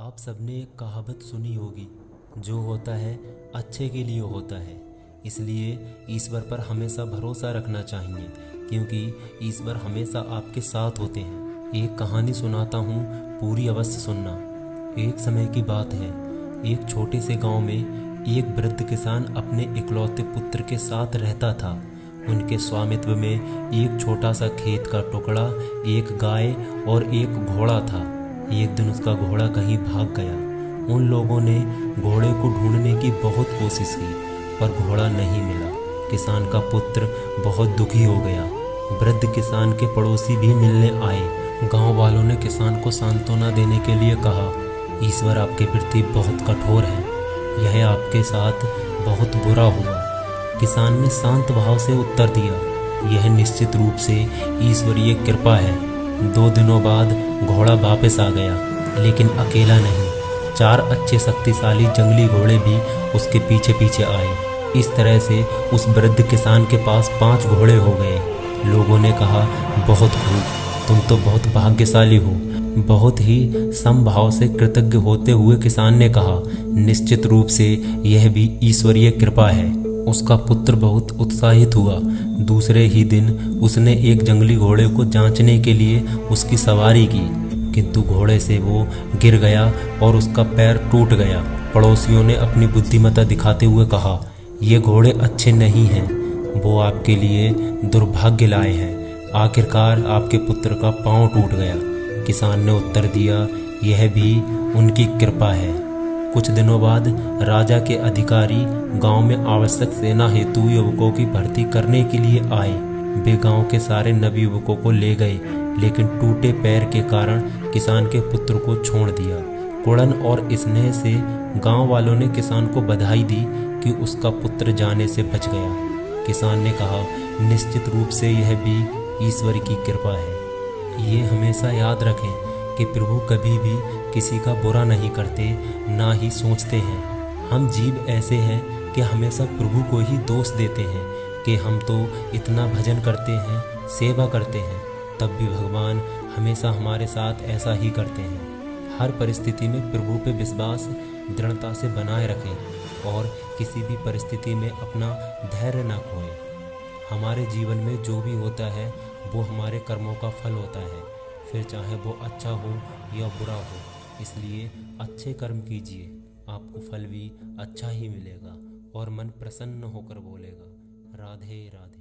आप सबने एक कहावत सुनी होगी, जो होता है अच्छे के लिए होता है। इसलिए ईश्वर पर हमेशा भरोसा रखना चाहिए, क्योंकि ईश्वर हमेशा आपके साथ होते हैं। एक कहानी सुनाता हूँ, पूरी अवश्य सुनना। एक समय की बात है, एक छोटे से गांव में एक वृद्ध किसान अपने इकलौते पुत्र के साथ रहता था। उनके स्वामित्व में एक छोटा सा खेत का टुकड़ा, एक गाय और एक घोड़ा था। एक दिन उसका घोड़ा कहीं भाग गया। उन लोगों ने घोड़े को ढूंढने की बहुत कोशिश की, पर घोड़ा नहीं मिला। किसान का पुत्र बहुत दुखी हो गया। वृद्ध किसान के पड़ोसी भी मिलने आए। गांव वालों ने किसान को सांत्वना देने के लिए कहा, ईश्वर आपके प्रति बहुत कठोर है, यह आपके साथ बहुत बुरा हुआ। किसान ने शांत भाव से उत्तर दिया, यह निश्चित रूप से ईश्वरीय कृपा है। 2 दिनों बाद घोड़ा वापस आ गया, लेकिन अकेला नहीं। 4 अच्छे शक्तिशाली जंगली घोड़े भी उसके पीछे पीछे आए। इस तरह से उस वृद्ध किसान के पास 5 घोड़े हो गए। लोगों ने कहा, बहुत खूब, तुम तो बहुत भाग्यशाली हो। बहुत ही समभाव से कृतज्ञ होते हुए किसान ने कहा, निश्चित रूप से यह भी ईश्वरीय कृपा है। उसका पुत्र बहुत उत्साहित हुआ। दूसरे ही दिन उसने एक जंगली घोड़े को जांचने के लिए उसकी सवारी की, किंतु घोड़े से वो गिर गया और उसका पैर टूट गया। पड़ोसियों ने अपनी बुद्धिमत्ता दिखाते हुए कहा, ये घोड़े अच्छे नहीं हैं, वो आपके लिए दुर्भाग्य लाए हैं। आखिरकार आपके पुत्र का पाँव टूट गया। किसान ने उत्तर दिया, यह भी उनकी कृपा है। कुछ दिनों बाद राजा के अधिकारी गांव में आवश्यक सेना हेतु युवकों की भर्ती करने के लिए आए। वे गांव के सारे नवयुवकों को ले गए, लेकिन टूटे पैर के कारण किसान के पुत्र को छोड़ दिया। कुड़न और स्नेह से गांव वालों ने किसान को बधाई दी कि उसका पुत्र जाने से बच गया। किसान ने कहा, निश्चित रूप से यह भी ईश्वर की कृपा है। ये हमेशा याद रखें कि प्रभु कभी भी किसी का बुरा नहीं करते, ना ही सोचते हैं। हम जीव ऐसे हैं कि हमेशा प्रभु को ही दोष देते हैं कि हम तो इतना भजन करते हैं, सेवा करते हैं, तब भी भगवान हमेशा हमारे साथ ऐसा ही करते हैं। हर परिस्थिति में प्रभु पे विश्वास दृढ़ता से बनाए रखें और किसी भी परिस्थिति में अपना धैर्य ना खोएं। हमारे जीवन में जो भी होता है वो हमारे कर्मों का फल होता है, फिर चाहे वो अच्छा हो या बुरा हो। इसलिए अच्छे कर्म कीजिए, आपको फल भी अच्छा ही मिलेगा और मन प्रसन्न होकर बोलेगा, राधे राधे।